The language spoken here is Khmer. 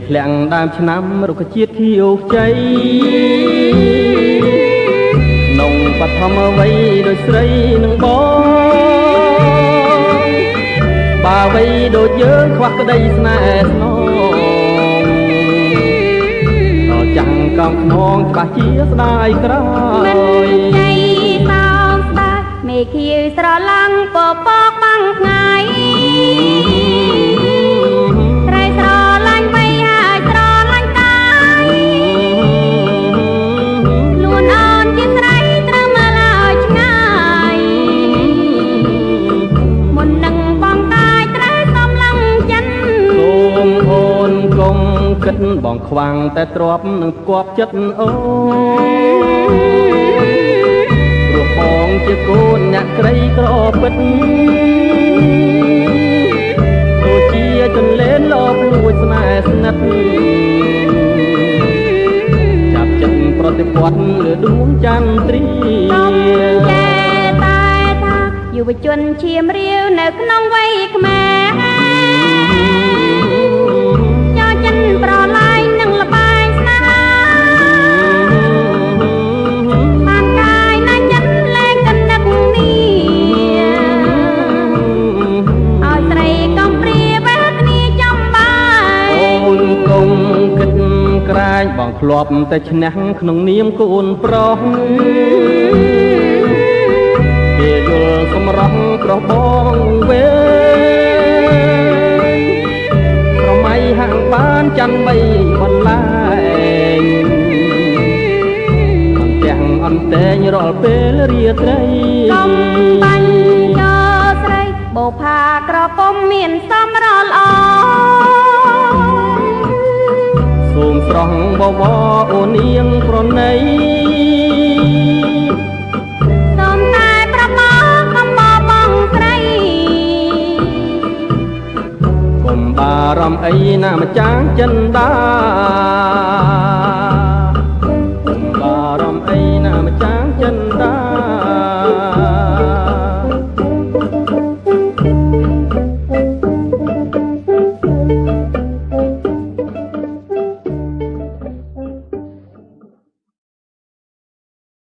ធ្លាក់ដើមឆ្នាំរុក្ខជាតិខៀវខ្ចីក្នុងបឋមវ័យដូចស្រីនឹងបងបាវ័យដូចយើងខ្វះក្តីស្នេហ៍ស្នងដល់ចាំងកំខ្នងច្បាស់ជាស្ដាយក្រោយមិនចៃសោកស្ដាយមេឃៀវស្រឡាំងពពកបាំងថ្ងៃគិតបងខ្វាំងតែទ្រាប់នឹងគប់ចិត្តអូព្រោះបងជាកូនអ្នកក្រីក្រពិតដូចជាចន្លេនលបលួចស្នេហ៍ស្និទ្ធចាប់ចិត្តប្រតិបត្តិលើដួងចន្ទ្រាចេតែថាយុវជនឈាមរាវនៅក្នុងវ័យខ្មែរប្រឡាយនឹងលបែងស្នេហាបានកាយណាចិត្តលែងកណ្ដឹងនេះឲ្យស្រីកំព្រាវេទនាចំបាយអូនកុំគិតក្រែងបងធ្លាប់តែឈ្នះក្នុងនាមកូនប្រុសពេលយល់សម្រស់ក្រោះបងវេហាងបានចាំបីបន្លែងអន្ទាំងអន្តែងរាល់ពេលរាត្រីកំបាញ់យកស្រីបោផាក្រពុំមានសំរល្អសូមស្រស់បបអូននាងប្រណីសូមតែប្រមាកំបបងស្រីបារម្ភអីណាម្ចាស់ចិនដាបារម្ភអីណាម្ចាស់ចិនដា